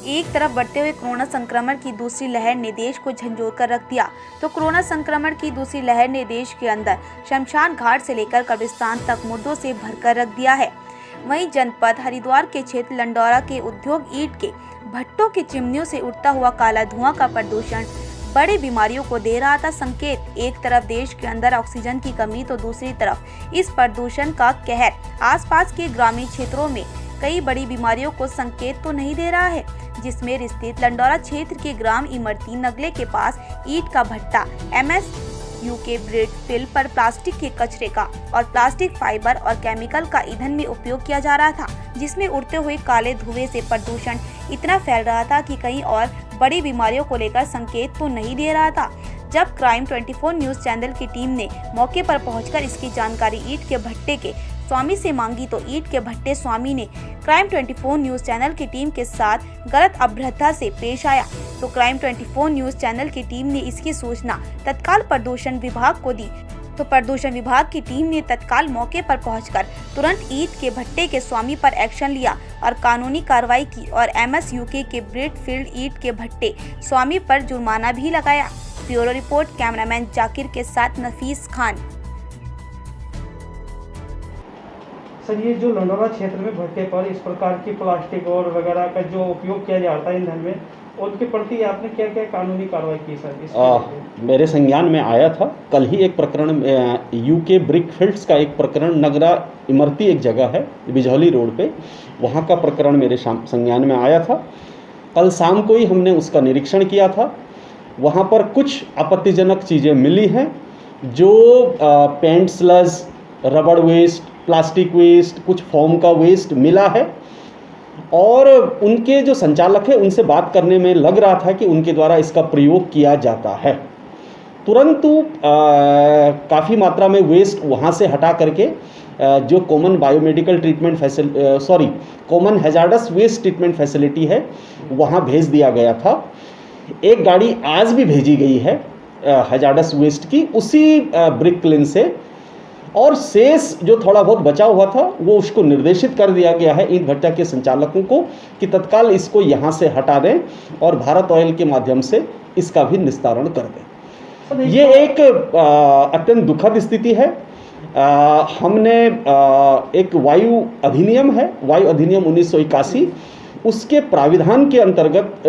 एक तरफ बढ़ते हुए कोरोना संक्रमण की दूसरी लहर ने देश को झंझोर कर रख दिया, तो कोरोना संक्रमण की दूसरी लहर ने देश के अंदर शमशान घाट से लेकर कब्रिस्तान तक मुर्दों से भरकर रख दिया है। वहीं जनपद हरिद्वार के क्षेत्र लंडौरा के उद्योग ईंट के भट्टों की चिमनियों से उठता हुआ काला धुआं का प्रदूषण बड़ी बीमारियों को दे रहा था संकेत। एक तरफ देश के अंदर ऑक्सीजन की कमी तो दूसरी तरफ इस प्रदूषण का कहर आसपास के ग्रामीण क्षेत्रों में कई बड़ी बीमारियों को संकेत तो नहीं दे रहा है, जिसमें स्थित लंडौरा क्षेत्र के ग्राम इमरती नगले के पास ईंट का भट्टा MSUK ब्रिक फिल पर प्लास्टिक के कचरे का और प्लास्टिक फाइबर और केमिकल का ईंधन में उपयोग किया जा रहा था, जिसमें उड़ते हुए काले धुएं से प्रदूषण इतना फैल रहा था कि कहीं और बड़ी बीमारियों को लेकर संकेत तो नहीं दे रहा था। जब क्राइम 24 न्यूज चैनल की टीम ने मौके पर पहुंचकर इसकी जानकारी ईंट के भट्टे के स्वामी से मांगी, तो ईंट के भट्टे स्वामी ने क्राइम 24 न्यूज चैनल की टीम के साथ गलत अभद्रता से पेश आया, तो क्राइम 24 न्यूज चैनल की टीम ने इसकी सूचना तत्काल प्रदूषण विभाग को दी, तो प्रदूषण विभाग की टीम ने तत्काल मौके पर पहुंचकर तुरंत ईंट के भट्टे के स्वामी पर एक्शन लिया और कानूनी कार्रवाई की और MSUK के ब्रिक फील्ड ईंट के भट्टे स्वामी पर जुर्माना भी लगाया। ब्यूरो रिपोर्ट, कैमरामैन जाकिर के साथ नफीस खान। सर, ये जो लंडौरा क्षेत्र में भट्टे पर इस प्रकार की प्लास्टिक और वगैरह का जो उपयोग किया जाता है ईंधन में, उनके प्रति आपने क्या क्या कानूनी कार्रवाई की सर? मेरे संज्ञान में आया था कल ही एक प्रकरण, UK ब्रिक फील्ड्स का एक प्रकरण, नगरा इमरती एक जगह है बिजौली रोड पे, वहाँ का प्रकरण मेरे संज्ञान में आया था। कल शाम को ही हमने उसका निरीक्षण किया था। वहाँ पर कुछ आपत्तिजनक चीज़ें मिली हैं, जो पेंट स्लज, रबड़ वेस्ट, प्लास्टिक वेस्ट, कुछ फोम का वेस्ट मिला है और उनके जो संचालक है उनसे बात करने में लग रहा था कि उनके द्वारा इसका प्रयोग किया जाता है। तुरंत काफ़ी मात्रा में वेस्ट वहाँ से हटा करके जो common biomedical treatment common hazardous waste treatment facility है वहाँ भेज दिया गया था। एक गाड़ी आज भी भेजी गई है हैजार्डस वेस्ट की, उसी ब्रिक क्लीन से, और शेष जो थोड़ा बहुत बचा हुआ था वो उसको निर्देशित कर दिया गया है ईंट भट्टा के संचालकों को कि तत्काल इसको यहाँ से हटा दें और भारत ऑयल के माध्यम से इसका भी निस्तारण कर दें। ये एक अत्यंत दुखद स्थिति है। हमने एक वायु अधिनियम है, वायु अधिनियम 1981, उसके प्राविधान के अंतर्गत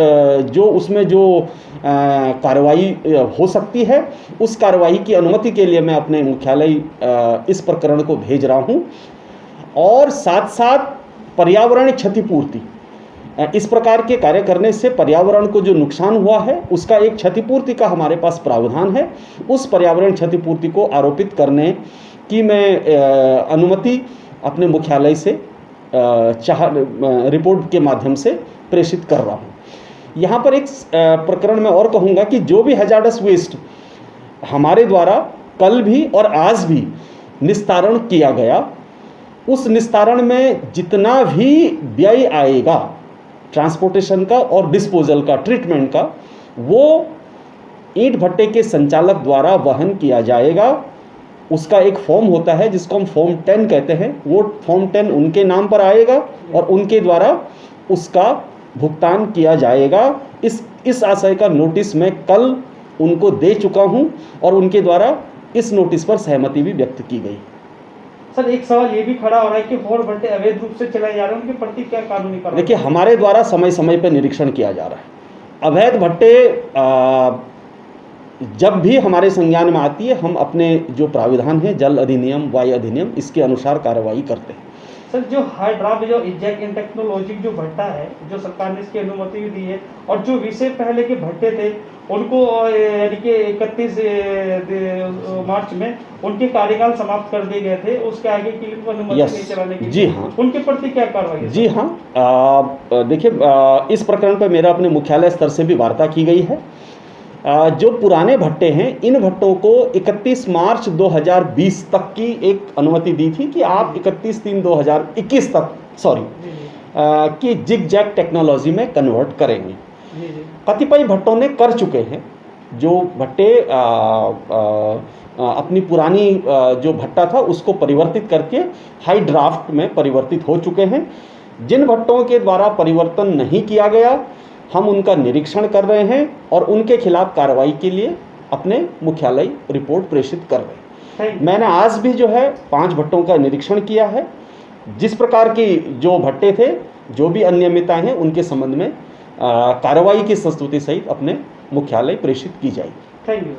जो उसमें जो कार्रवाई हो सकती है, उस कार्रवाई की अनुमति के लिए मैं अपने मुख्यालय इस प्रकरण को भेज रहा हूं। और साथ साथ पर्यावरण क्षतिपूर्ति, इस प्रकार के कार्य करने से पर्यावरण को जो नुकसान हुआ है उसका एक क्षतिपूर्ति का हमारे पास प्रावधान है। उस पर्यावरण क्षतिपूर्ति को आरोपित करने की मैं अनुमति अपने मुख्यालय से रिपोर्ट के माध्यम से प्रेषित कर रहा हूँ। यहाँ पर एक प्रकरण में और कहूँगा कि जो भी हैजार्डस वेस्ट हमारे द्वारा कल भी और आज भी निस्तारण किया गया, उस निस्तारण में जितना भी व्यय आएगा ट्रांसपोर्टेशन का और डिस्पोजल का, ट्रीटमेंट का, वो ईंट भट्टे के संचालक द्वारा वहन किया जाएगा। उसका एक फॉर्म होता है जिसको हम फॉर्म 10 कहते हैं, वो फॉर्म 10 उनके नाम पर आएगा और उनके द्वारा उसका भुगतान किया जाएगा। इस आशय का नोटिस मैं कल उनको दे चुका हूं और उनके द्वारा इस नोटिस पर सहमति भी व्यक्त की गई। सर, एक सवाल ये भी खड़ा हो रहा है कि और भट्टे अवैध रूप से चलाए जा रहे हैं, उनके प्रति क्या कानूनी कार्रवाई? देखिए, हमारे द्वारा समय समय पर निरीक्षण किया जा रहा है। अवैध भट्टे जब भी हमारे संज्ञान में आती है, हम अपने जो प्राविधान है, जल अधिनियम, वायु अधिनियम, इसके अनुसार कार्रवाई करते हैं। सर, जो हाइड्राफ जो इजेक्ट इन टेक्नोलॉजी जो भट्टा है, जो सरकार ने इसकी अनुमति भी दी है, और जो विषय पहले के भट्टे थे उनको यानी कि 31 मार्च में उनके कार्यकाल समाप्त कर दिए गए थे, उसके आगे की अनुमति नहीं चलाने की। जी हाँ, उनके प्रति क्या कार्रवाई? जी हाँ, देखिए, इस प्रकरण पर मेरा अपने मुख्यालय स्तर से भी वार्ता की गई है। जो पुराने भट्टे हैं, इन भट्टों को 31 मार्च 2020 तक की एक अनुमति दी थी कि आप 31/3/2021 तक कि जिग जैग टेक्नोलॉजी में कन्वर्ट करेंगे। कतिपय भट्टों ने कर चुके हैं। जो भट्टे अपनी पुरानी जो भट्टा था उसको परिवर्तित करके हाई ड्राफ्ट में परिवर्तित हो चुके हैं। जिन भट्टों के द्वारा परिवर्तन नहीं किया गया, हम उनका निरीक्षण कर रहे हैं और उनके खिलाफ कार्रवाई के लिए अपने मुख्यालय रिपोर्ट प्रेषित कर रहे हैं। मैंने आज भी जो है 5 भट्टों का निरीक्षण किया है। जिस प्रकार की जो भट्टे थे, जो भी अनियमितताएं हैं, उनके संबंध में कार्रवाई की संस्तुति सहित अपने मुख्यालय प्रेषित की जाएगी। Thank you.